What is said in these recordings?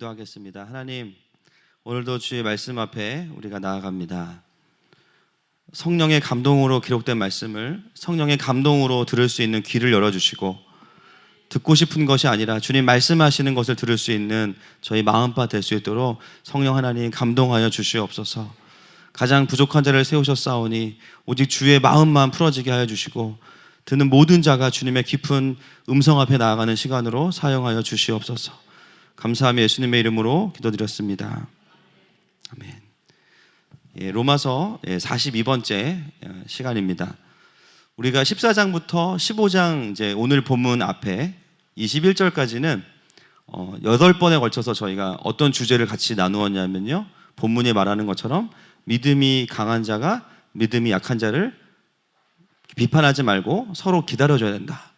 기도하겠습니다. 하나님, 오늘도 주의 말씀 앞에 우리가 나아갑니다. 성령의 감동으로 기록된 말씀을 성령의 감동으로 들을 수 있는 귀를 열어주시고, 듣고 싶은 것이 아니라 주님 말씀하시는 것을 들을 수 있는 저희 마음밭 될 수 있도록 성령 하나님 감동하여 주시옵소서. 가장 부족한 자를 세우셨사오니 오직 주의 마음만 풀어지게 하여 주시고, 듣는 모든 자가 주님의 깊은 음성 앞에 나아가는 시간으로 사용하여 주시옵소서. 감사하며 예수님의 이름으로 기도드렸습니다. 아멘. 로마서 42번째 시간입니다. 우리가 14장부터 15장 이제 오늘 본문 앞에 21절까지는 8번에 걸쳐서 저희가 어떤 주제를 같이 나누었냐면요, 본문에 말하는 것처럼 믿음이 강한 자가 믿음이 약한 자를 비판하지 말고 서로 기다려줘야 된다.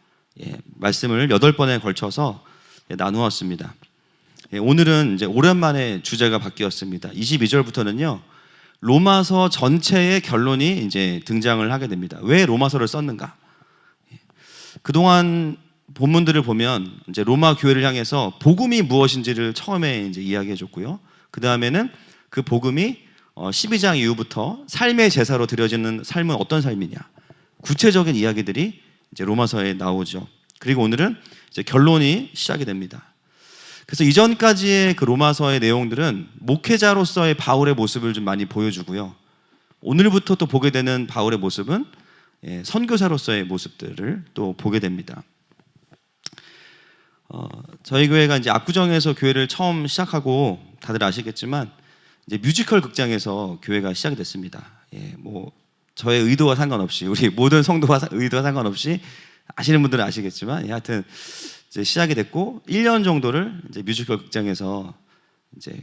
말씀을 8번에 걸쳐서 나누었습니다. 오늘은 이제 오랜만에 주제가 바뀌었습니다. 22절부터는요, 로마서 전체의 결론이 이제 등장을 하게 됩니다. 왜 로마서를 썼는가? 그동안 본문들을 보면 이제 로마 교회를 향해서 복음이 무엇인지를 처음에 이제 이야기해 줬고요. 그 다음에는 그 복음이 12장 이후부터 삶의 제사로 드려지는 삶은 어떤 삶이냐, 구체적인 이야기들이 이제 로마서에 나오죠. 그리고 오늘은 이제 결론이 시작이 됩니다. 그래서 이전까지의 그 로마서의 내용들은 목회자로서의 바울의 모습을 좀 많이 보여주고요. 오늘부터 또 보게 되는 바울의 모습은 선교사로서의 모습들을 또 보게 됩니다. 저희 교회가 이제 압구정에서 교회를 처음 시작하고 다들 아시겠지만 이제 뮤지컬 극장에서 교회가 시작이 됐습니다. 뭐 저의 의도와 상관없이, 우리 모든 성도와 의도와 상관없이 아시는 분들은 아시겠지만, 하여튼 이제 시작이 됐고 1년 정도를 이제 뮤지컬 극장에서 이제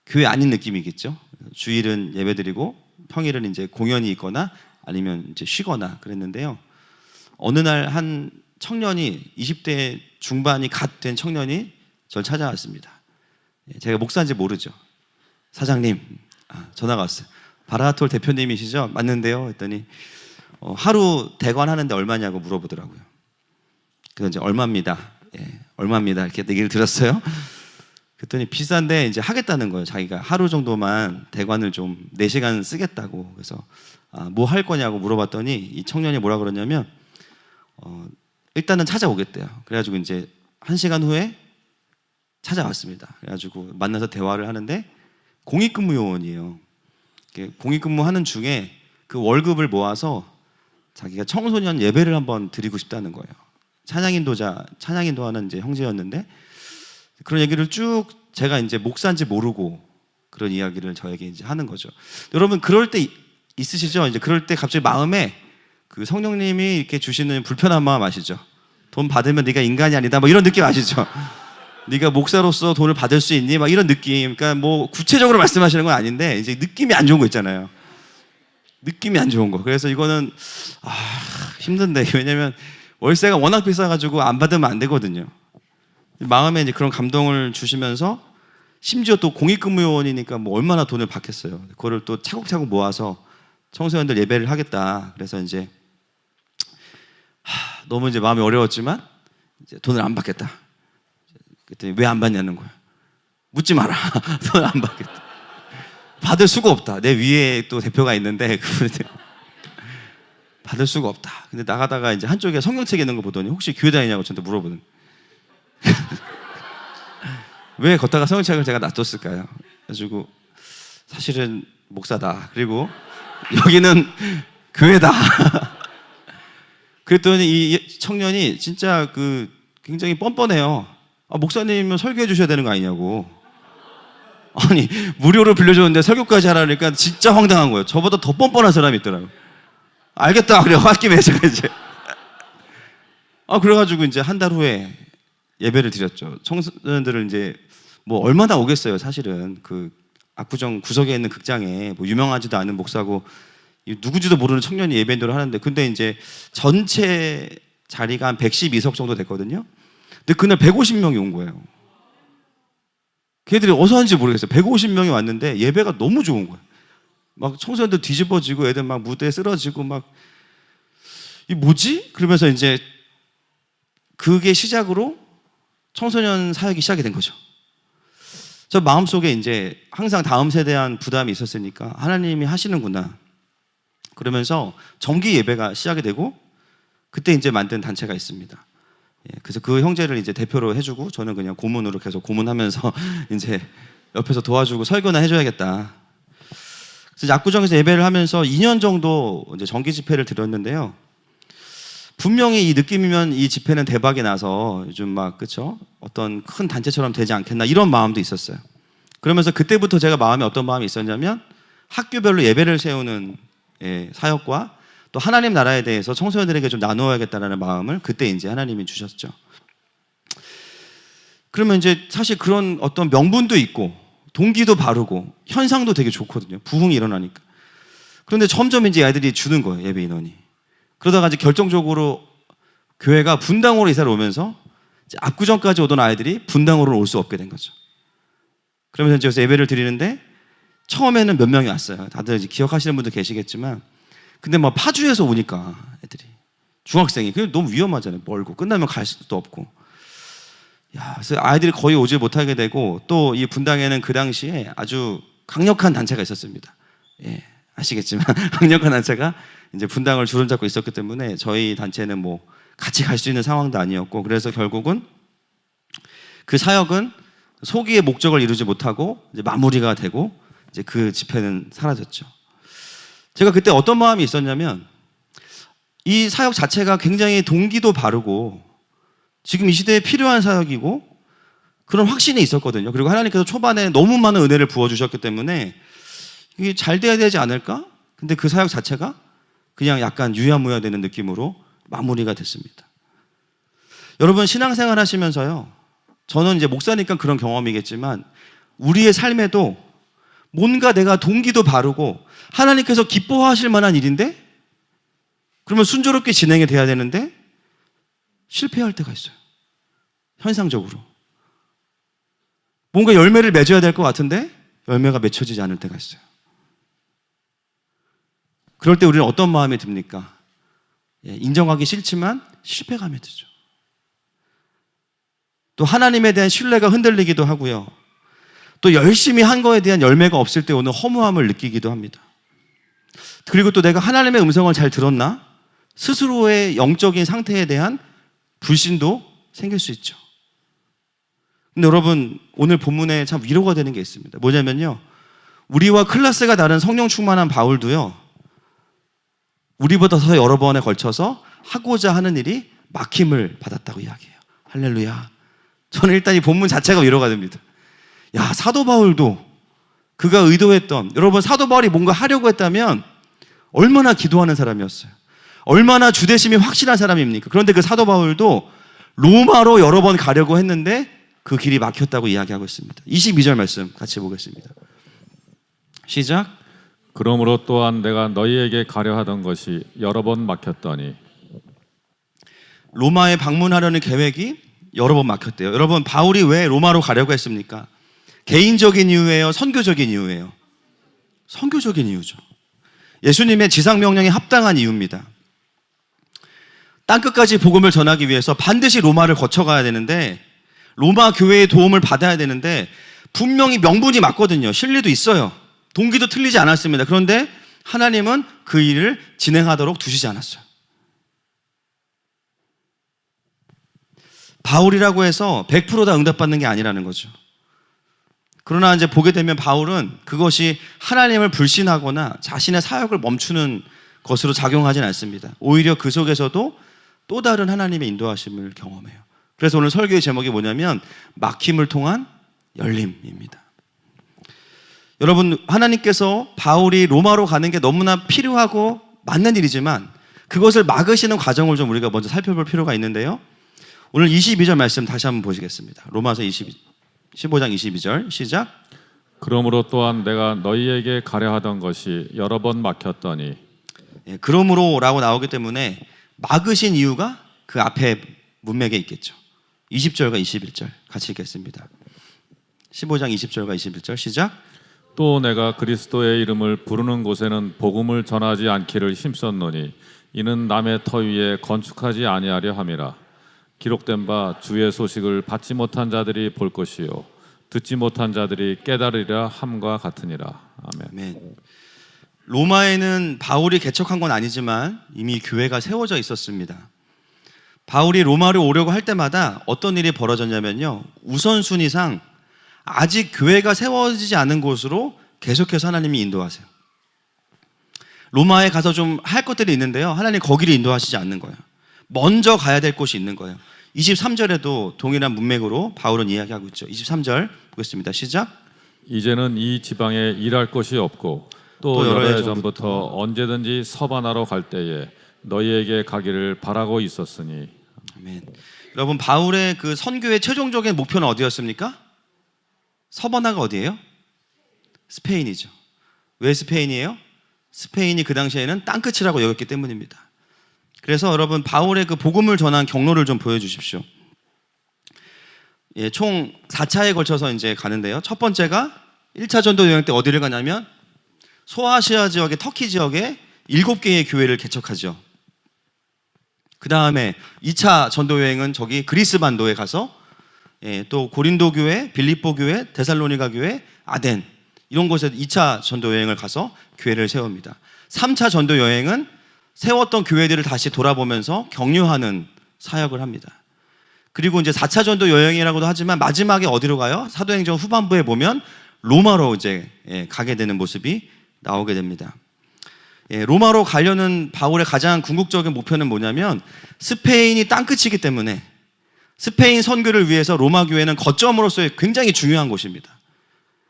교회 아닌 느낌이겠죠. 주일은 예배드리고 평일은 이제 공연이 있거나 아니면 이제 쉬거나 그랬는데요. 어느 날 한 청년이 20대 중반이 갓 된 청년이 저를 찾아왔습니다. 제가 목사인지 모르죠. 사장님, 전화가 왔어요. 바라톨 대표님이시죠? 맞는데요. 했더니 하루 대관하는데 얼마냐고 물어보더라고요. 그래서 이제 얼마입니다. 얼마입니다. 이렇게 얘기를 들었어요. 그랬더니 비싼데 이제 하겠다는 거예요. 자기가 하루 정도만 대관을 좀 4시간 쓰겠다고. 그래서 뭐 할 거냐고 물어봤더니 이 청년이 뭐라 그러냐면 일단은 찾아오겠대요. 그래가지고 이제 1시간 후에 찾아왔습니다. 그래가지고 만나서 대화를 하는데 공익근무 요원이에요. 공익근무하는 중에 그 월급을 모아서 자기가 청소년 예배를 한번 드리고 싶다는 거예요. 찬양인도하는 이제 형제였는데, 그런 얘기를 쭉 제가 이제 목사인지 모르고 그런 이야기를 저에게 이제 하는 거죠. 여러분, 그럴 때 있으시죠? 이제 그럴 때 갑자기 마음에 그 성령님이 이렇게 주시는 불편한 마음 아시죠? 돈 받으면 네가 인간이 아니다, 뭐 이런 느낌 아시죠? 네가 목사로서 돈을 받을 수 있니? 막 이런 느낌. 그러니까 뭐 구체적으로 말씀하시는 건 아닌데 이제 느낌이 안 좋은 거 있잖아요. 느낌이 안 좋은 거. 그래서 이거는 힘든데, 왜냐면 월세가 워낙 비싸가지고 안 받으면 안 되거든요. 마음에 이제 그런 감동을 주시면서, 심지어 또 공익근무요원이니까 뭐 얼마나 돈을 받겠어요. 그거를 또 차곡차곡 모아서 청소년들 예배를 하겠다. 그래서 이제 너무 이제 마음이 어려웠지만 이제 돈을 안 받겠다. 그랬더니 왜 안 받냐는 거야. 묻지 마라. 돈을 안 받겠다. 받을 수가 없다. 내 위에 또 대표가 있는데 그분한테 받을 수가 없다. 근데 나가다가 이제 한쪽에 성경책 있는 거 보더니 혹시 교회 다니냐고 저한테 물어보는. 왜 걷다가 성경책을 제가 놔뒀을까요? 그래가지고 사실은 목사다. 그리고 여기는 교회다. 그랬더니 이 청년이 진짜 굉장히 뻔뻔해요. 목사님은 설교해 주셔야 되는 거 아니냐고. 아니, 무료로 빌려줬는데 설교까지 하라니까 진짜 황당한 거예요. 저보다 더 뻔뻔한 사람이 있더라고요. 알겠다. 그래, 홧김에 제가 이제. 그래가지고 이제 한 달 후에 예배를 드렸죠. 청소년들을 이제 뭐 얼마나 오겠어요, 사실은. 그 압구정 구석에 있는 극장에 뭐 유명하지도 않은 목사고 누구지도 모르는 청년이 예배인도를 하는데, 근데 이제 전체 자리가 한 112석 정도 됐거든요. 근데 그날 150명이 온 거예요. 걔들이 어디서 왔는지 모르겠어요. 150명이 왔는데 예배가 너무 좋은 거예요. 막 청소년들 뒤집어지고 애들 막 무대에 쓰러지고 막, 이 뭐지? 그러면서 이제 그게 시작으로 청소년 사역이 시작이 된 거죠. 저 마음속에 이제 항상 다음 세대에 대한 부담이 있었으니까 하나님이 하시는구나. 그러면서 정기 예배가 시작이 되고 그때 이제 만든 단체가 있습니다. 그래서 그 형제를 이제 대표로 해주고 저는 그냥 고문으로 계속 고문하면서 이제 옆에서 도와주고 설교나 해줘야겠다. 그래서 압구정에서 예배를 하면서 2년 정도 이제 정기 집회를 드렸는데요. 분명히 이 느낌이면 이 집회는 대박이 나서 요즘 막 그쵸? 어떤 큰 단체처럼 되지 않겠나 이런 마음도 있었어요. 그러면서 그때부터 제가 마음에 어떤 마음이 있었냐면 학교별로 예배를 세우는 사역과 또 하나님 나라에 대해서 청소년들에게 좀 나누어야겠다는 마음을 그때 이제 하나님이 주셨죠. 그러면 이제 사실 그런 어떤 명분도 있고 동기도 바르고 현상도 되게 좋거든요. 부흥이 일어나니까. 그런데 점점 이제 아이들이 주는 거예요, 예배 인원이. 그러다가 이제 결정적으로 교회가 분당으로 이사를 오면서 이제 압구정까지 오던 아이들이 분당으로 올 수 없게 된 거죠. 그러면서 이제 여기서 예배를 드리는데 처음에는 몇 명이 왔어요. 다들 이제 기억하시는 분도 계시겠지만 근데 막 파주에서 오니까 애들이 중학생이 그게 너무 위험하잖아요. 멀고 끝나면 갈 수도 없고. 야, 그래서 아이들이 거의 오지 못하게 되고 또 이 분당에는 그 당시에 아주 강력한 단체가 있었습니다. 아시겠지만 강력한 단체가 이제 분당을 주름잡고 있었기 때문에 저희 단체는 뭐 같이 갈 수 있는 상황도 아니었고 그래서 결국은 그 사역은 소기의 목적을 이루지 못하고 이제 마무리가 되고 이제 그 집회는 사라졌죠. 제가 그때 어떤 마음이 있었냐면 이 사역 자체가 굉장히 동기도 바르고 지금 이 시대에 필요한 사역이고 그런 확신이 있었거든요. 그리고 하나님께서 초반에 너무 많은 은혜를 부어주셨기 때문에 이게 잘 돼야 되지 않을까? 근데 그 사역 자체가 그냥 약간 유야무야 되는 느낌으로 마무리가 됐습니다. 여러분 신앙생활 하시면서요. 저는 이제 목사니까 그런 경험이겠지만 우리의 삶에도 뭔가 내가 동기도 바르고 하나님께서 기뻐하실 만한 일인데 그러면 순조롭게 진행이 돼야 되는데 실패할 때가 있어요. 현상적으로. 뭔가 열매를 맺어야 될 것 같은데 열매가 맺혀지지 않을 때가 있어요. 그럴 때 우리는 어떤 마음이 듭니까? 인정하기 싫지만 실패감이 들죠. 또 하나님에 대한 신뢰가 흔들리기도 하고요. 또 열심히 한 거에 대한 열매가 없을 때 오는 허무함을 느끼기도 합니다. 그리고 또 내가 하나님의 음성을 잘 들었나? 스스로의 영적인 상태에 대한 불신도 생길 수 있죠. 근데 여러분 오늘 본문에 참 위로가 되는 게 있습니다. 뭐냐면요. 우리와 클래스가 다른 성령 충만한 바울도요. 우리보다 더 여러 번에 걸쳐서 하고자 하는 일이 막힘을 받았다고 이야기해요. 할렐루야. 저는 일단 이 본문 자체가 위로가 됩니다. 야, 사도 바울도 그가 의도했던 여러분 사도 바울이 뭔가 하려고 했다면 얼마나 기도하는 사람이었어요. 얼마나 주대심이 확실한 사람입니까? 그런데 그 사도 바울도 로마로 여러 번 가려고 했는데 그 길이 막혔다고 이야기하고 있습니다. 22절 말씀 같이 보겠습니다. 시작. 그러므로 또한 내가 너희에게 가려 하던 것이 여러 번 막혔더니. 로마에 방문하려는 계획이 여러 번 막혔대요. 여러분 바울이 왜 로마로 가려고 했습니까? 개인적인 이유예요? 선교적인 이유예요? 선교적인 이유죠. 예수님의 지상명령에 합당한 이유입니다. 땅끝까지 복음을 전하기 위해서 반드시 로마를 거쳐가야 되는데 로마 교회의 도움을 받아야 되는데 분명히 명분이 맞거든요. 실리도 있어요. 동기도 틀리지 않았습니다. 그런데 하나님은 그 일을 진행하도록 두시지 않았어요. 바울이라고 해서 100% 다 응답받는 게 아니라는 거죠. 그러나 이제 보게 되면 바울은 그것이 하나님을 불신하거나 자신의 사역을 멈추는 것으로 작용하진 않습니다. 오히려 그 속에서도 또 다른 하나님의 인도하심을 경험해요. 그래서 오늘 설교의 제목이 뭐냐면 막힘을 통한 열림입니다. 여러분 하나님께서 바울이 로마로 가는 게 너무나 필요하고 맞는 일이지만 그것을 막으시는 과정을 좀 우리가 먼저 살펴볼 필요가 있는데요. 오늘 22절 말씀 다시 한번 보시겠습니다. 로마서 15장 22절 시작. 그러므로 또한 내가 너희에게 가려 하던 것이 여러 번 막혔더니. 그러므로라고 나오기 때문에 막으신 이유가 그 앞에 문맥에 있겠죠. 20절과 21절 같이 읽겠습니다. 15장 20절과 21절 시작. 또 내가 그리스도의 이름을 부르는 곳에는 복음을 전하지 않기를 힘썼노니 이는 남의 터 위에 건축하지 아니하려 함이라. 기록된 바 주의 소식을 받지 못한 자들이 볼 것이요 듣지 못한 자들이 깨달으리라 함과 같으니라. 아멘. 아멘. 로마에는 바울이 개척한 건 아니지만 이미 교회가 세워져 있었습니다. 바울이 로마로 오려고 할 때마다 어떤 일이 벌어졌냐면요, 우선순위상 아직 교회가 세워지지 않은 곳으로 계속해서 하나님이 인도하세요. 로마에 가서 좀 할 것들이 있는데요, 하나님 거기를 인도하시지 않는 거예요. 먼저 가야 될 곳이 있는 거예요. 23절에도 동일한 문맥으로 바울은 이야기하고 있죠. 23절 보겠습니다. 시작. 이제는 이 지방에 일할 것이 없고 또 여러 해 전부터 언제든지 서바나로 갈 때에 너희에게 가기를 바라고 있었으니. 아멘. 여러분, 바울의 그 선교의 최종적인 목표는 어디였습니까? 서바나가 어디예요? 스페인이죠. 왜 스페인이에요? 스페인이 그 당시에는 땅끝이라고 여겼기 때문입니다. 그래서 여러분, 바울의 그 복음을 전한 경로를 좀 보여주십시오. 예, 총 4차에 걸쳐서 이제 가는데요. 첫 번째가 1차 전도 여행 때 어디를 가냐면 소아시아 지역의 터키 지역에 7개의 교회를 개척하죠. 그 다음에 2차 전도 여행은 저기 그리스 반도에 가서 또 고린도 교회, 빌립보 교회, 데살로니가 교회, 아덴 이런 곳에 2차 전도 여행을 가서 교회를 세웁니다. 3차 전도 여행은 세웠던 교회들을 다시 돌아보면서 격려하는 사역을 합니다. 그리고 이제 4차 전도 여행이라고도 하지만 마지막에 어디로 가요? 사도행전 후반부에 보면 로마로 이제 가게 되는 모습이 나오게 됩니다. 로마로 가려는 바울의 가장 궁극적인 목표는 뭐냐면 스페인이 땅끝이기 때문에 스페인 선교를 위해서 로마 교회는 거점으로서의 굉장히 중요한 곳입니다.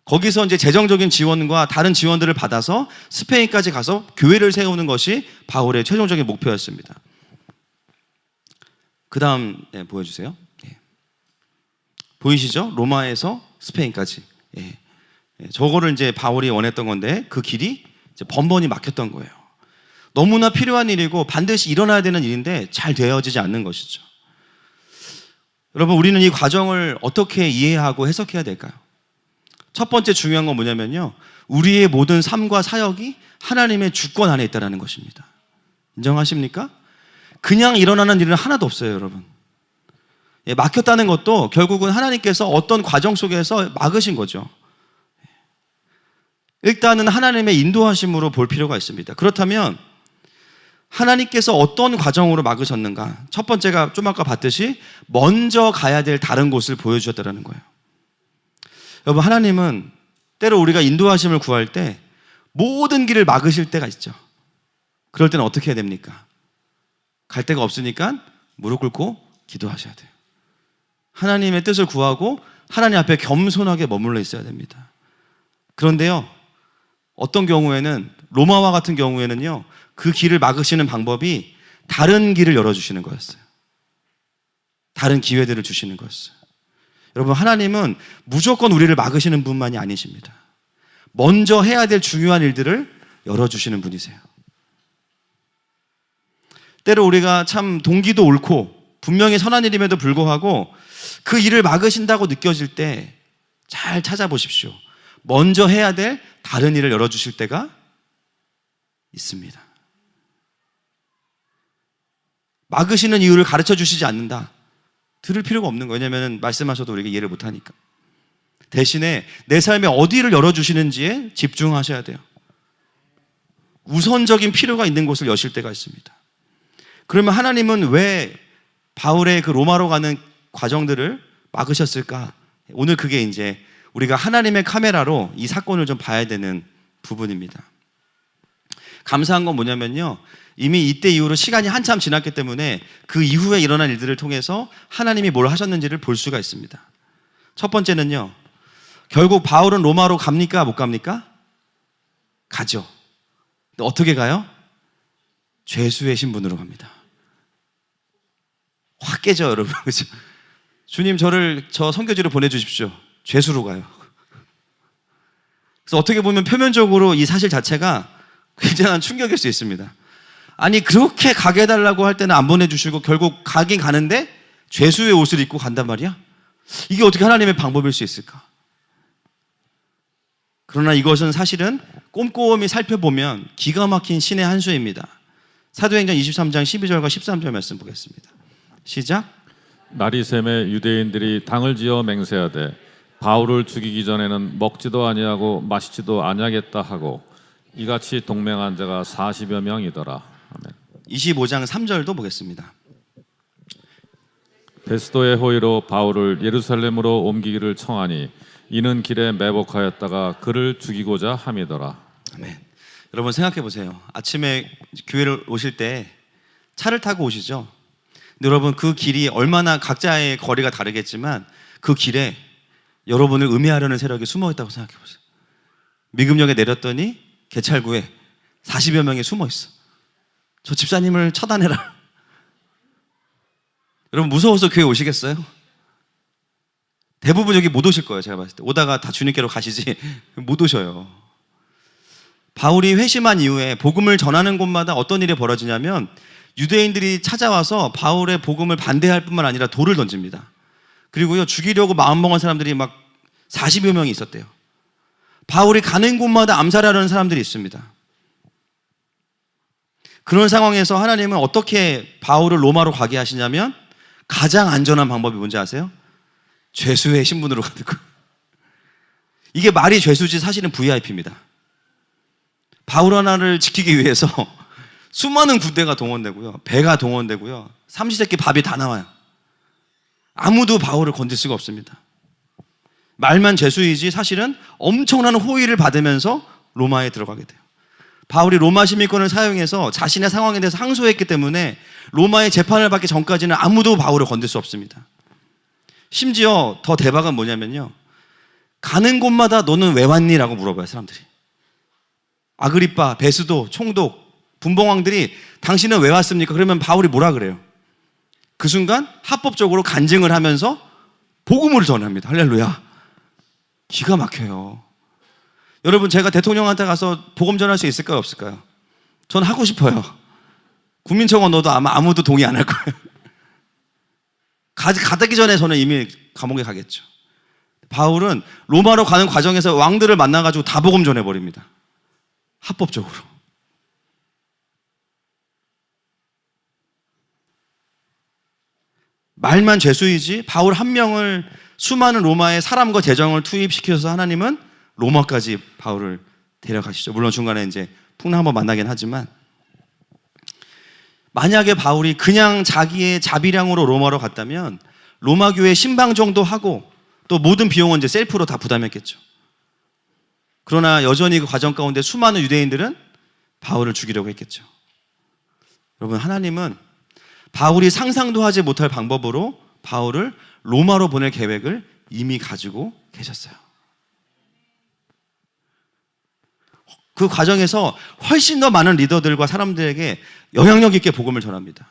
거기서 이제 재정적인 지원과 다른 지원들을 받아서 스페인까지 가서 교회를 세우는 것이 바울의 최종적인 목표였습니다. 그 다음 보여주세요. 보이시죠? 로마에서 스페인까지. 저거를 이제 바울이 원했던 건데 그 길이 이제 번번이 막혔던 거예요. 너무나 필요한 일이고 반드시 일어나야 되는 일인데 잘 되어지지 않는 것이죠. 여러분, 우리는 이 과정을 어떻게 이해하고 해석해야 될까요? 첫 번째 중요한 건 뭐냐면요, 우리의 모든 삶과 사역이 하나님의 주권 안에 있다는 것입니다. 인정하십니까? 그냥 일어나는 일은 하나도 없어요, 여러분. 막혔다는 것도 결국은 하나님께서 어떤 과정 속에서 막으신 거죠. 일단은 하나님의 인도하심으로 볼 필요가 있습니다. 그렇다면 하나님께서 어떤 과정으로 막으셨는가? 첫 번째가 좀 아까 봤듯이 먼저 가야 될 다른 곳을 보여주셨다는 거예요. 여러분, 하나님은 때로 우리가 인도하심을 구할 때 모든 길을 막으실 때가 있죠. 그럴 때는 어떻게 해야 됩니까? 갈 데가 없으니까 무릎 꿇고 기도하셔야 돼요. 하나님의 뜻을 구하고 하나님 앞에 겸손하게 머물러 있어야 됩니다. 그런데요, 어떤 경우에는 로마와 같은 경우에는요, 그 길을 막으시는 방법이 다른 길을 열어주시는 거였어요. 다른 기회들을 주시는 거였어요. 여러분, 하나님은 무조건 우리를 막으시는 분만이 아니십니다. 먼저 해야 될 중요한 일들을 열어주시는 분이세요. 때로 우리가 참 동기도 옳고 분명히 선한 일임에도 불구하고 그 일을 막으신다고 느껴질 때 잘 찾아보십시오. 먼저 해야 될 다른 일을 열어주실 때가 있습니다. 막으시는 이유를 가르쳐 주시지 않는다. 들을 필요가 없는 거예요. 왜냐하면 말씀하셔도 우리가 이해를 못하니까. 대신에 내 삶에 어디를 열어주시는지에 집중하셔야 돼요. 우선적인 필요가 있는 곳을 여실 때가 있습니다. 그러면 하나님은 왜 바울의 그 로마로 가는 과정들을 막으셨을까? 오늘 그게 이제 우리가 하나님의 카메라로 이 사건을 좀 봐야 되는 부분입니다. 감사한 건 뭐냐면요, 이미 이때 이후로 시간이 한참 지났기 때문에 그 이후에 일어난 일들을 통해서 하나님이 뭘 하셨는지를 볼 수가 있습니다. 첫 번째는요, 결국 바울은 로마로 갑니까? 못 갑니까? 가죠. 근데 어떻게 가요? 죄수의 신분으로 갑니다. 확 깨져, 여러분. 그렇죠? 주님, 저 선교지로 보내주십시오. 죄수로 가요. 그래서 어떻게 보면 표면적으로 이 사실 자체가 굉장한 충격일 수 있습니다. 아니, 그렇게 가게 해달라고 할 때는 안 보내주시고 결국 가긴 가는데 죄수의 옷을 입고 간단 말이야? 이게 어떻게 하나님의 방법일 수 있을까? 그러나 이것은 사실은 꼼꼼히 살펴보면 기가 막힌 신의 한 수입니다. 사도행전 23장 12절과 13절 말씀 보겠습니다. 시작. 나리샘의 유대인들이 당을 지어 맹세하되 바울을 죽이기 전에는 먹지도 아니하고 마시지도 아니하겠다 하고 이같이 동맹한 자가 40여 명이더라. 아멘. 25장 3절도 보겠습니다. 베스도의 호의로 바울을 예루살렘으로 옮기기를 청하니 이는 길에 매복하였다가 그를 죽이고자 함이더라. 아멘. 여러분 생각해 보세요. 아침에 교회를 오실 때 차를 타고 오시죠. 근데 여러분 그 길이 얼마나 각자의 거리가 다르겠지만 그 길에 여러분을 음해하려는 세력이 숨어 있다고 생각해 보세요. 미금역에 내렸더니 개찰구에 40여 명이 숨어 있어. 저 집사님을 처단해라. 여러분 무서워서 교회 오시겠어요? 대부분 여기 못 오실 거예요. 제가 봤을 때 오다가 다 주님께로 가시지 못 오셔요. 바울이 회심한 이후에 복음을 전하는 곳마다 어떤 일이 벌어지냐면 유대인들이 찾아와서 바울의 복음을 반대할 뿐만 아니라 돌을 던집니다. 그리고요 죽이려고 마음먹은 사람들이 막 40여 명이 있었대요. 바울이 가는 곳마다 암살하려는 사람들이 있습니다. 그런 상황에서 하나님은 어떻게 바울을 로마로 가게 하시냐면 가장 안전한 방법이 뭔지 아세요? 죄수의 신분으로 가는 거. 이게 말이 죄수지 사실은 VIP입니다. 바울 하나를 지키기 위해서 수많은 군대가 동원되고요, 배가 동원되고요, 삼시세끼 밥이 다 나와요. 아무도 바울을 건들 수가 없습니다. 말만 죄수이지 사실은 엄청난 호의를 받으면서 로마에 들어가게 돼요. 바울이 로마 시민권을 사용해서 자신의 상황에 대해서 항소했기 때문에 로마의 재판을 받기 전까지는 아무도 바울을 건들 수 없습니다. 심지어 더 대박은 뭐냐면요, 가는 곳마다 너는 왜 왔니? 라고 물어봐요. 사람들이. 아그리빠, 베스도, 총독, 분봉왕들이 당신은 왜 왔습니까? 그러면 바울이 뭐라 그래요? 그 순간 합법적으로 간증을 하면서 복음을 전합니다. 할렐루야. 기가 막혀요. 여러분 제가 대통령한테 가서 복음 전할 수 있을까요? 없을까요? 전 하고 싶어요. 국민청원 넣어도 아마 아무도 동의 안 할 거예요. 가기 전에 저는 이미 감옥에 가겠죠. 바울은 로마로 가는 과정에서 왕들을 만나가지고 다 복음 전해버립니다. 합법적으로. 말만 죄수이지 바울 한 명을 수많은 로마의 사람과 재정을 투입시켜서 하나님은 로마까지 바울을 데려가시죠. 물론 중간에 이제 풍랑 한번 만나긴 하지만, 만약에 바울이 그냥 자기의 자비량으로 로마로 갔다면 로마 교회 신방 정도 하고 또 모든 비용은 이제 셀프로 다 부담했겠죠. 그러나 여전히 그 과정 가운데 수많은 유대인들은 바울을 죽이려고 했겠죠. 여러분 하나님은 바울이 상상도 하지 못할 방법으로 바울을 로마로 보낼 계획을 이미 가지고 계셨어요. 그 과정에서 훨씬 더 많은 리더들과 사람들에게 영향력 있게 복음을 전합니다.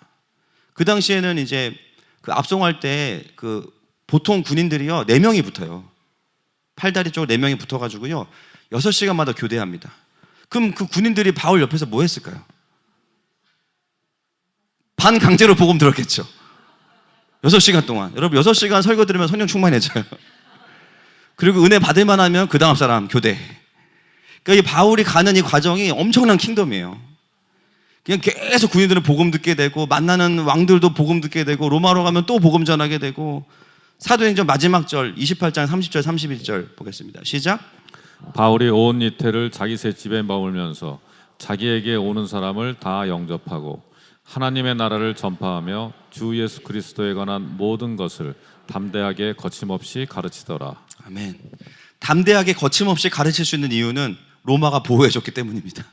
그 당시에는 이제 그 압송할 때 그 보통 군인들이요 4명이 붙어요. 팔다리 쪽으로 4명이 붙어가지고요 6시간마다 교대합니다. 그럼 그 군인들이 바울 옆에서 뭐 했을까요? 반강제로 복음 들었겠죠. 6시간 동안. 여러분 6시간 설교 들으면 성령 충만해져요. 그리고 은혜 받을만 하면 그 다음 사람 교대. 그러니까 이 바울이 가는 이 과정이 엄청난 킹덤이에요. 그냥 계속 군인들은 복음 듣게 되고 만나는 왕들도 복음 듣게 되고 로마로 가면 또 복음 전하게 되고. 사도행전 마지막 절 28장 30절 31절 보겠습니다. 시작. 바울이 온 이태를 자기 셋집에 머물면서 자기에게 오는 사람을 다 영접하고 하나님의 나라를 전파하며 주 예수 그리스도에 관한 모든 것을 담대하게 거침없이 가르치더라. 아멘. 담대하게 거침없이 가르칠 수 있는 이유는 로마가 보호해줬기 때문입니다.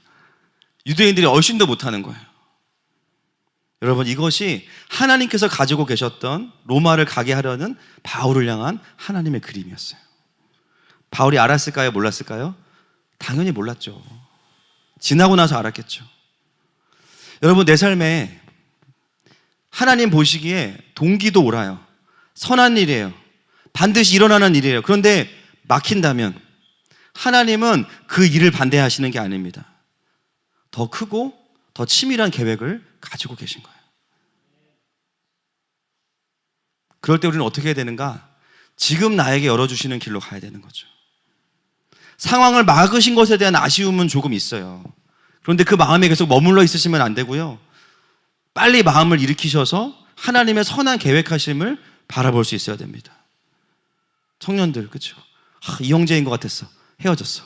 유대인들이 얼씬도 못하는 거예요. 여러분 이것이 하나님께서 가지고 계셨던 로마를 가게 하려는 바울을 향한 하나님의 그림이었어요. 바울이 알았을까요? 몰랐을까요? 당연히 몰랐죠. 지나고 나서 알았겠죠. 여러분 내 삶에 하나님 보시기에 동기도 옳아요. 선한 일이에요. 반드시 일어나는 일이에요. 그런데 막힌다면 하나님은 그 일을 반대하시는 게 아닙니다. 더 크고 더 치밀한 계획을 가지고 계신 거예요. 그럴 때 우리는 어떻게 해야 되는가? 지금 나에게 열어주시는 길로 가야 되는 거죠. 상황을 막으신 것에 대한 아쉬움은 조금 있어요. 그런데 그 마음에 계속 머물러 있으시면 안 되고요. 빨리 마음을 일으키셔서 하나님의 선한 계획하심을 바라볼 수 있어야 됩니다. 청년들, 그렇죠? 이 형제인 것 같았어. 헤어졌어.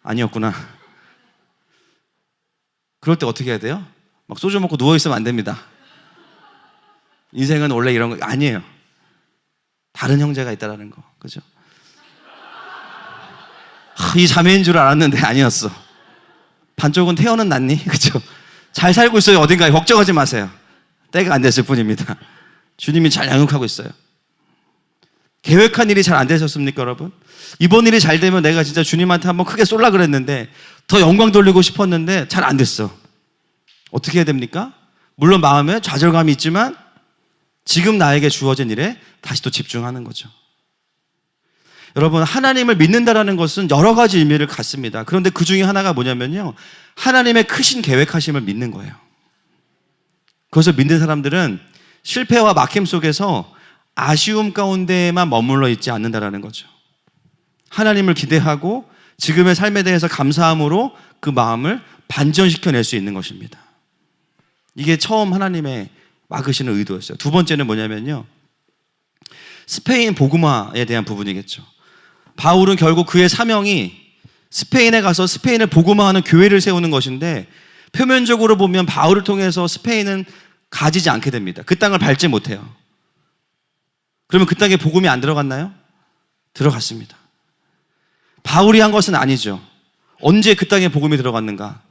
아니었구나. 그럴 때 어떻게 해야 돼요? 막 소주 먹고 누워있으면 안 됩니다. 인생은 원래 이런 거 아니에요. 다른 형제가 있다라는 거, 그죠? 이 자매인 줄 알았는데 아니었어. 반쪽은 태어는 났니? 그죠? 잘 살고 있어요. 어딘가에 걱정하지 마세요. 때가 안 됐을 뿐입니다. 주님이 잘 양육하고 있어요. 계획한 일이 잘 안 되셨습니까, 여러분? 이번 일이 잘 되면 내가 진짜 주님한테 한번 크게 쏠라 그랬는데 더 영광 돌리고 싶었는데 잘 안 됐어. 어떻게 해야 됩니까? 물론 마음에 좌절감이 있지만 지금 나에게 주어진 일에 다시 또 집중하는 거죠. 여러분, 하나님을 믿는다라는 것은 여러 가지 의미를 갖습니다. 그런데 그 중에 하나가 뭐냐면요, 하나님의 크신 계획하심을 믿는 거예요. 그것을 믿는 사람들은 실패와 막힘 속에서 아쉬움 가운데에만 머물러 있지 않는다라는 거죠. 하나님을 기대하고 지금의 삶에 대해서 감사함으로 그 마음을 반전시켜낼 수 있는 것입니다. 이게 처음 하나님의 막으시는 의도였어요. 두 번째는 뭐냐면요, 스페인 복음화에 대한 부분이겠죠. 바울은 결국 그의 사명이 스페인에 가서 스페인을 복음화하는 교회를 세우는 것인데, 표면적으로 보면 바울을 통해서 스페인은 가지지 않게 됩니다. 그 땅을 밟지 못해요. 그러면 그 땅에 복음이 안 들어갔나요? 들어갔습니다. 바울이 한 것은 아니죠. 언제 그 땅에 복음이 들어갔는가?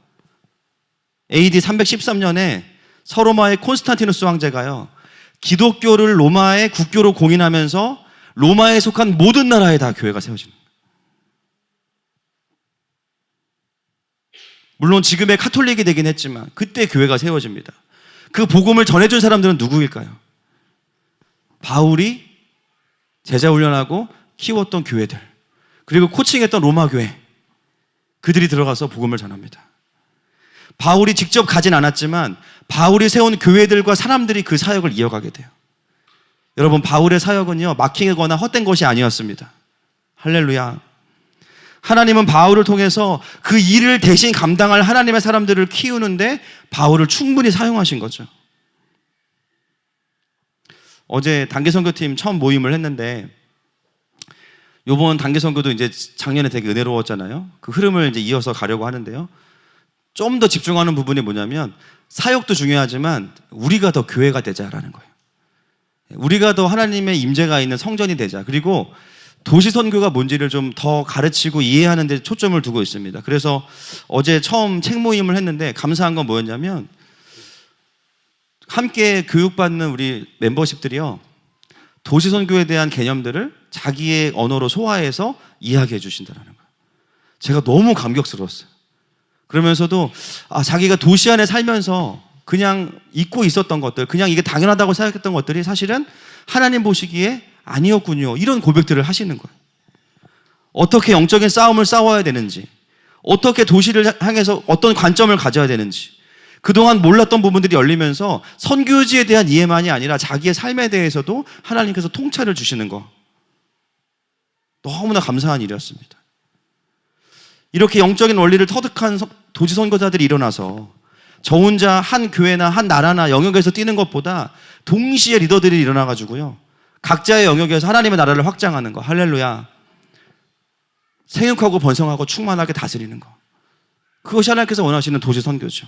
AD 313년에 서로마의 콘스탄티누스 황제가요, 기독교를 로마의 국교로 공인하면서 로마에 속한 모든 나라에 다 교회가 세워지는 거예요. 물론 지금의 카톨릭이 되긴 했지만 그때 교회가 세워집니다. 그 복음을 전해준 사람들은 누구일까요? 바울이 제자 훈련하고 키웠던 교회들, 그리고 코칭했던 로마 교회, 그들이 들어가서 복음을 전합니다. 바울이 직접 가진 않았지만 바울이 세운 교회들과 사람들이 그 사역을 이어가게 돼요. 여러분, 바울의 사역은요, 막히거나 헛된 것이 아니었습니다. 할렐루야. 하나님은 바울을 통해서 그 일을 대신 감당할 하나님의 사람들을 키우는데 바울을 충분히 사용하신 거죠. 어제 단기선교팀 처음 모임을 했는데, 이번 단기선교도 이제 작년에 되게 은혜로웠잖아요. 그 흐름을 이제 이어서 가려고 하는데요, 좀 더 집중하는 부분이 뭐냐면, 사역도 중요하지만 우리가 더 교회가 되자라는 거예요. 우리가 더 하나님의 임재가 있는 성전이 되자. 그리고 도시선교가 뭔지를 좀 더 가르치고 이해하는 데 초점을 두고 있습니다. 그래서 어제 처음 책 모임을 했는데 감사한 건 뭐였냐면, 함께 교육받는 우리 멤버십들이요, 도시선교에 대한 개념들을 자기의 언어로 소화해서 이야기해 주신다는 거예요. 제가 너무 감격스러웠어요. 그러면서도 자기가 도시 안에 살면서 그냥 잊고 있었던 것들, 그냥 이게 당연하다고 생각했던 것들이 사실은 하나님 보시기에 아니었군요. 이런 고백들을 하시는 거예요. 어떻게 영적인 싸움을 싸워야 되는지, 어떻게 도시를 향해서 어떤 관점을 가져야 되는지, 그동안 몰랐던 부분들이 열리면서 선교지에 대한 이해만이 아니라 자기의 삶에 대해서도 하나님께서 통찰을 주시는 거, 너무나 감사한 일이었습니다. 이렇게 영적인 원리를 터득한 도시 선교사들이 일어나서 저 혼자 한 교회나 한 나라나 영역에서 뛰는 것보다 동시에 리더들이 일어나가지고요, 각자의 영역에서 하나님의 나라를 확장하는 거, 할렐루야, 생육하고 번성하고 충만하게 다스리는 거, 그것이 하나님께서 원하시는 도시 선교죠.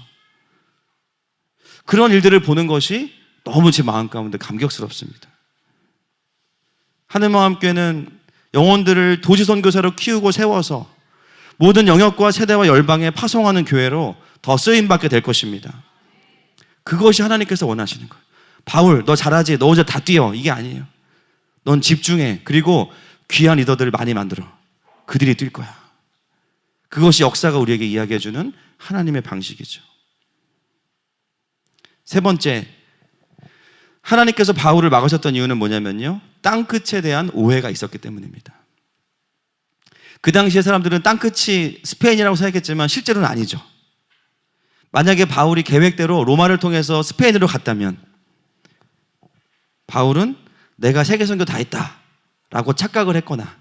그런 일들을 보는 것이 너무 제 마음 가운데 감격스럽습니다. 하늘마음교회는 영혼들을 도시 선교사로 키우고 세워서 모든 영역과 세대와 열방에 파송하는 교회로 더 쓰임받게 될 것입니다. 그것이 하나님께서 원하시는 거예요. 바울, 너 잘하지? 너 혼자 다 뛰어. 이게 아니에요. 넌 집중해. 그리고 귀한 리더들을 많이 만들어. 그들이 뛸 거야. 그것이 역사가 우리에게 이야기해주는 하나님의 방식이죠. 세 번째, 하나님께서 바울을 막으셨던 이유는 뭐냐면요, 땅끝에 대한 오해가 있었기 때문입니다. 그 당시에 사람들은 땅끝이 스페인이라고 생각했지만 실제로는 아니죠. 만약에 바울이 계획대로 로마를 통해서 스페인으로 갔다면 바울은 내가 세계 선교 다 했다라고 착각을 했거나,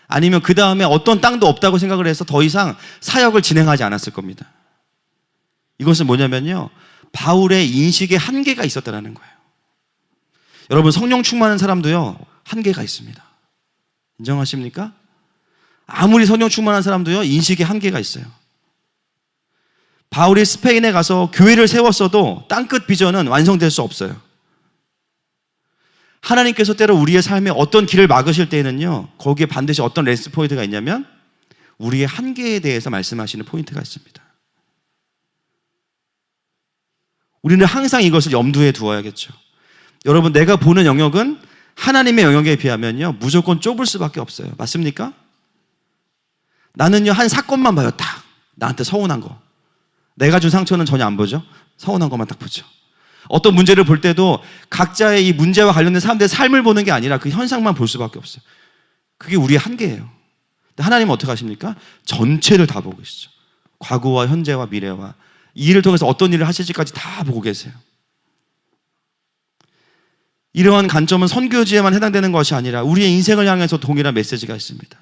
아니면 그 다음에 어떤 땅도 없다고 생각을 해서 더 이상 사역을 진행하지 않았을 겁니다. 이것은 뭐냐면요, 바울의 인식에 한계가 있었다는 거예요. 여러분, 성령 충만한 사람도요, 한계가 있습니다. 인정하십니까? 아무리 성령 충만한 사람도요, 인식에 한계가 있어요. 바울이 스페인에 가서 교회를 세웠어도 땅끝 비전은 완성될 수 없어요. 하나님께서 때로 우리의 삶에 어떤 길을 막으실 때에는요, 거기에 반드시 어떤 레스 포인트가 있냐면 우리의 한계에 대해서 말씀하시는 포인트가 있습니다. 우리는 항상 이것을 염두에 두어야겠죠. 여러분, 내가 보는 영역은 하나님의 영역에 비하면요, 무조건 좁을 수밖에 없어요. 맞습니까? 나는요, 한 사건만 봐요. 딱 나한테 서운한 거. 내가 준 상처는 전혀 안 보죠. 서운한 것만 딱 보죠. 어떤 문제를 볼 때도 각자의 이 문제와 관련된 사람들의 삶을 보는 게 아니라 그 현상만 볼 수밖에 없어요. 그게 우리의 한계예요. 근데 하나님은 어떻게 하십니까? 전체를 다 보고 계시죠. 과거와 현재와 미래와 이 일을 통해서 어떤 일을 하실지까지 다 보고 계세요. 이러한 관점은 선교지에만 해당되는 것이 아니라 우리의 인생을 향해서 동일한 메시지가 있습니다.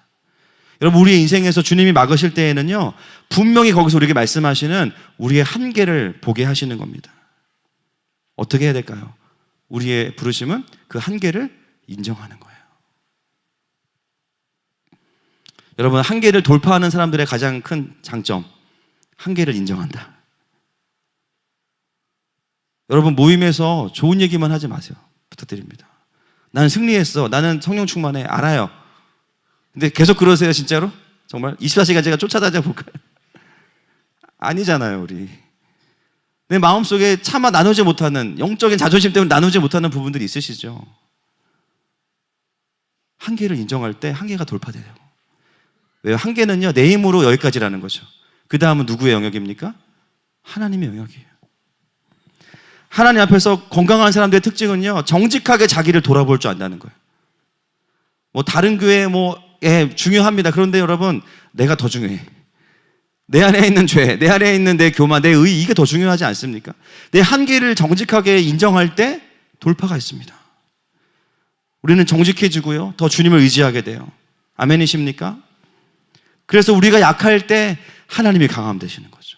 여러분, 우리의 인생에서 주님이 막으실 때에는요, 분명히 거기서 우리에게 말씀하시는 우리의 한계를 보게 하시는 겁니다. 어떻게 해야 될까요? 우리의 부르심은 그 한계를 인정하는 거예요. 여러분, 한계를 돌파하는 사람들의 가장 큰 장점, 한계를 인정한다. 여러분, 모임에서 좋은 얘기만 하지 마세요. 부탁드립니다. 나는 승리했어. 나는 성령 충만해. 알아요. 근데 계속 그러세요, 진짜로? 정말 24시간 제가 쫓아다녀 볼까요? 아니잖아요, 우리. 내 마음속에 차마 나누지 못하는, 영적인 자존심 때문에 나누지 못하는 부분들이 있으시죠? 한계를 인정할 때 한계가 돌파돼요. 왜요? 한계는요, 내 힘으로 여기까지라는 거죠. 그 다음은 누구의 영역입니까? 하나님의 영역이에요. 하나님 앞에서 건강한 사람들의 특징은요, 정직하게 자기를 돌아볼 줄 안다는 거예요. 뭐 다른 교회 중요합니다. 그런데 여러분, 내가 더 중요해. 내 안에 있는 죄, 내 안에 있는 내 교만, 내 의, 이게 더 중요하지 않습니까? 내 한계를 정직하게 인정할 때 돌파가 있습니다. 우리는 정직해지고요, 더 주님을 의지하게 돼요. 아멘이십니까? 그래서 우리가 약할 때 하나님이 강함 되시는 거죠.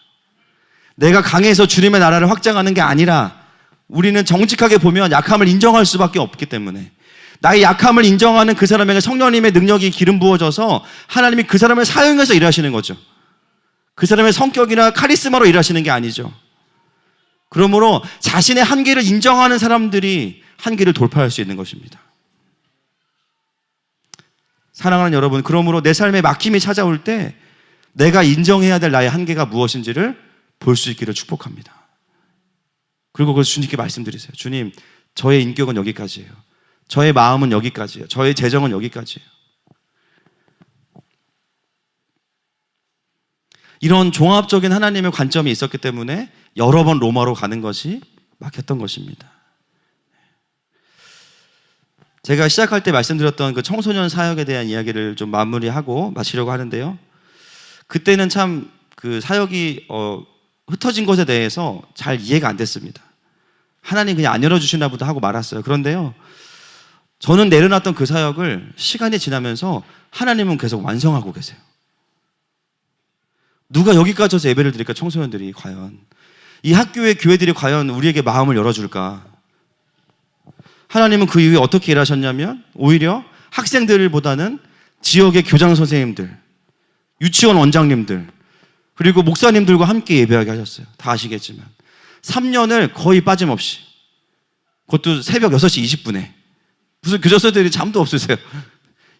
내가 강해서 주님의 나라를 확장하는 게 아니라 우리는 정직하게 보면 약함을 인정할 수밖에 없기 때문에 나의 약함을 인정하는 그 사람에게 성령님의 능력이 기름 부어져서 하나님이 그 사람을 사용해서 일하시는 거죠. 그 사람의 성격이나 카리스마로 일하시는 게 아니죠. 그러므로 자신의 한계를 인정하는 사람들이 한계를 돌파할 수 있는 것입니다. 사랑하는 여러분, 그러므로 내 삶에 막힘이 찾아올 때 내가 인정해야 될 나의 한계가 무엇인지를 볼 수 있기를 축복합니다. 그리고 그래서 주님께 말씀드리세요. 주님, 저의 인격은 여기까지예요. 저의 마음은 여기까지예요. 저의 재정은 여기까지예요. 이런 종합적인 하나님의 관점이 있었기 때문에 여러 번 로마로 가는 것이 막혔던 것입니다. 제가 시작할 때 말씀드렸던 그 청소년 사역에 대한 이야기를 좀 마무리하고 마치려고 하는데요. 그때는 참 그 사역이 흩어진 것에 대해서 잘 이해가 안 됐습니다. 하나님 그냥 안 열어주시나 보다 하고 말았어요. 그런데요, 저는 내려놨던 그 사역을 시간이 지나면서 하나님은 계속 완성하고 계세요. 누가 여기까지 와서 예배를 드릴까? 청소년들이 과연 이 학교의 교회들이 과연 우리에게 마음을 열어줄까? 하나님은 그 이후에 어떻게 일하셨냐면 오히려 학생들보다는 지역의 교장 선생님들, 유치원 원장님들, 그리고 목사님들과 함께 예배하게 하셨어요. 다 아시겠지만 3년을 거의 빠짐없이, 그것도 새벽 6시 20분에 무슨 교장선생들이 잠도 없으세요.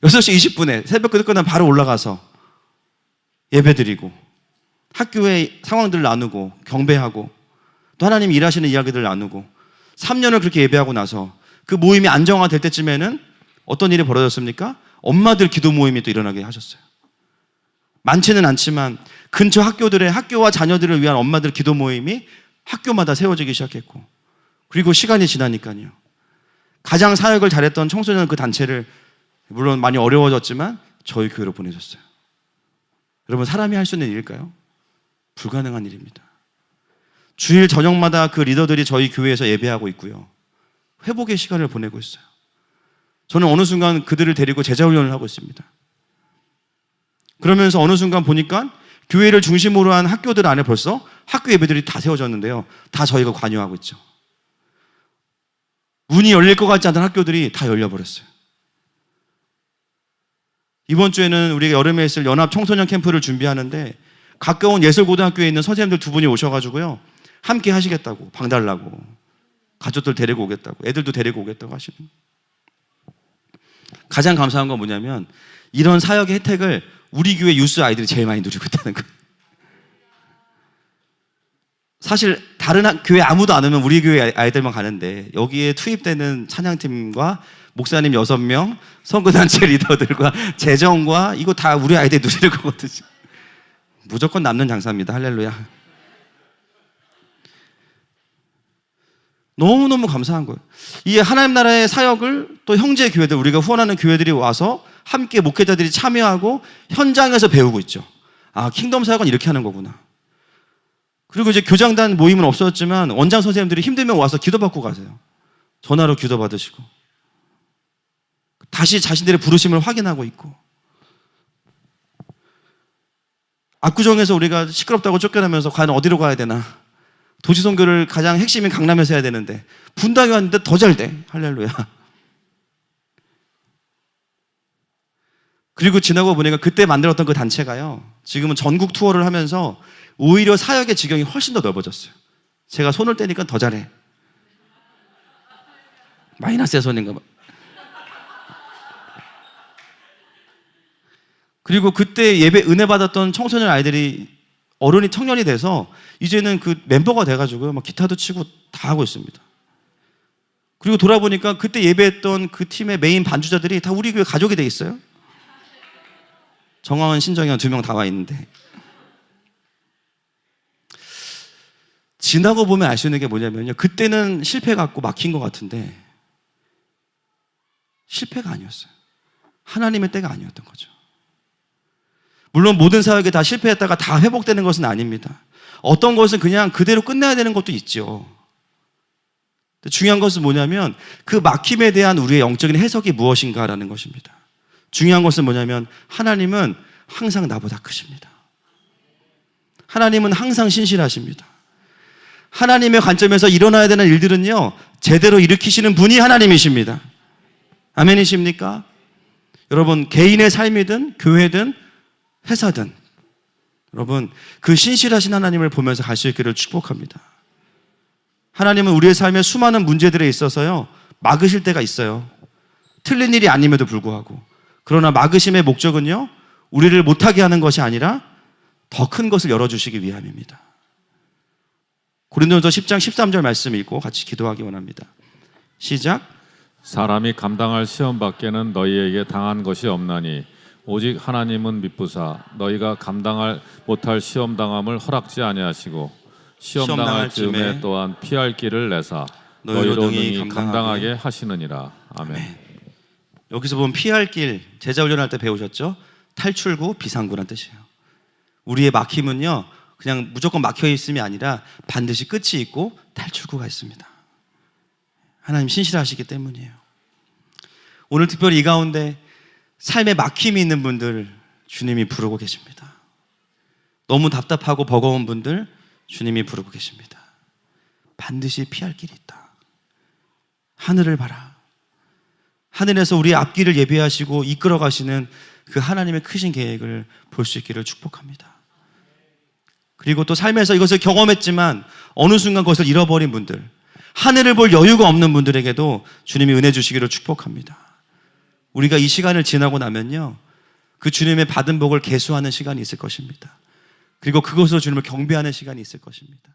6시 20분에 새벽 끝나면 바로 올라가서 예배드리고 학교의 상황들을 나누고 경배하고 또 하나님이 일하시는 이야기들을 나누고 3년을 그렇게 예배하고 나서 그 모임이 안정화될 때쯤에는 어떤 일이 벌어졌습니까? 엄마들 기도 모임이 또 일어나게 하셨어요. 많지는 않지만 근처 학교들의 학교와 자녀들을 위한 엄마들 기도 모임이 학교마다 세워지기 시작했고, 그리고 시간이 지나니까요, 가장 사역을 잘했던 청소년 그 단체를 물론 많이 어려워졌지만 저희 교회로 보내셨어요. 여러분, 사람이 할 수 있는 일일까요? 불가능한 일입니다. 주일 저녁마다 그 리더들이 저희 교회에서 예배하고 있고요, 회복의 시간을 보내고 있어요. 저는 어느 순간 그들을 데리고 제자훈련을 하고 있습니다. 그러면서 어느 순간 보니까 교회를 중심으로 한 학교들 안에 벌써 학교 예배들이 다 세워졌는데요, 다 저희가 관여하고 있죠. 문이 열릴 것 같지 않던 학교들이 다 열려버렸어요. 이번 주에는 우리가 여름에 있을 연합 청소년 캠프를 준비하는데 가까운 예술고등학교에 있는 선생님들 2분이 오셔가지고요, 함께 하시겠다고, 방 달라고, 가족들 데리고 오겠다고, 애들도 데리고 오겠다고 하시는. 가장 감사한 건 뭐냐면 이런 사역의 혜택을 우리 교회 유스 아이들이 제일 많이 누리고 있다는 거예요. 사실 다른 교회 아무도 안 오면 우리 교회 아이들만 가는데 여기에 투입되는 찬양팀과 목사님 6명, 선교단체 리더들과 재정과 이거 다 우리 아이들이 누리는 거거든요. 무조건 남는 장사입니다. 할렐루야. 너무너무 감사한 거예요. 이 하나님 나라의 사역을 또 형제 교회들, 우리가 후원하는 교회들이 와서 함께 목회자들이 참여하고 현장에서 배우고 있죠. 아, 킹덤 사역은 이렇게 하는 거구나. 그리고 이제 교장단 모임은 없었지만 원장 선생님들이 힘들면 와서 기도받고 가세요. 전화로 기도받으시고 다시 자신들의 부르심을 확인하고 있고, 압구정에서 우리가 시끄럽다고 쫓겨나면서 과연 어디로 가야 되나, 도시선교를 가장 핵심인 강남에서 해야 되는데 분당에 왔는데 더 잘 돼. 할렐루야. 그리고 지나고 보니까 그때 만들었던 그 단체가요, 지금은 전국 투어를 하면서 오히려 사역의 지경이 훨씬 더 넓어졌어요. 제가 손을 떼니까 더 잘해. 마이너스의 손인가 봐. 그리고 그때 예배 은혜 받았던 청소년 아이들이 어른이 청년이 돼서 이제는 그 멤버가 돼가지고요, 막 기타도 치고 다 하고 있습니다. 그리고 돌아보니까 그때 예배했던 그 팀의 메인 반주자들이 다 우리 교회 가족이 돼 있어요. 정화원, 신정현 2명 다 와 있는데, 지나고 보면 알 수 있는 게 뭐냐면요, 그때는 실패 같고 막힌 것 같은데 실패가 아니었어요. 하나님의 때가 아니었던 거죠. 물론 모든 사역에 다 실패했다가 다 회복되는 것은 아닙니다. 어떤 것은 그냥 그대로 끝내야 되는 것도 있죠. 중요한 것은 뭐냐면 그 막힘에 대한 우리의 영적인 해석이 무엇인가라는 것입니다. 중요한 것은 뭐냐면 하나님은 항상 나보다 크십니다. 하나님은 항상 신실하십니다. 하나님의 관점에서 일어나야 되는 일들은요, 제대로 일으키시는 분이 하나님이십니다. 아멘이십니까? 여러분, 개인의 삶이든 교회든 회사든 여러분, 그 신실하신 하나님을 보면서 갈 수 있기를 축복합니다. 하나님은 우리의 삶에 수많은 문제들에 있어서요, 막으실 때가 있어요. 틀린 일이 아님에도 불구하고. 그러나 막으심의 목적은요, 우리를 못하게 하는 것이 아니라 더 큰 것을 열어주시기 위함입니다. 고린도전서 10장 13절 말씀 읽고 같이 기도하기 원합니다. 시작. 사람이 감당할 시험 밖에는 너희에게 당한 것이 없나니 오직 하나님은 미쁘사 너희가 감당할 못할 시험 당함을 허락지 아니하시고 시험 당할 즈음에 또한 피할 길을 내사 너희로 능히 감당하게 하시느니라. 아멘. 여기서 보면 피할 길, 제자 훈련할 때 배우셨죠? 탈출구, 비상구란 뜻이에요. 우리의 막힘은요, 그냥 무조건 막혀 있음이 아니라 반드시 끝이 있고 탈출구가 있습니다. 하나님 신실하시기 때문이에요. 오늘 특별히 이 가운데 삶에 막힘이 있는 분들 주님이 부르고 계십니다. 너무 답답하고 버거운 분들 주님이 부르고 계십니다. 반드시 피할 길이 있다. 하늘을 봐라. 하늘에서 우리의 앞길을 예비하시고 이끌어 가시는 그 하나님의 크신 계획을 볼 수 있기를 축복합니다. 그리고 또 삶에서 이것을 경험했지만 어느 순간 그것을 잃어버린 분들, 하늘을 볼 여유가 없는 분들에게도 주님이 은혜 주시기를 축복합니다. 우리가 이 시간을 지나고 나면요, 그 주님의 받은 복을 계수하는 시간이 있을 것입니다. 그리고 그것으로 주님을 경배하는 시간이 있을 것입니다.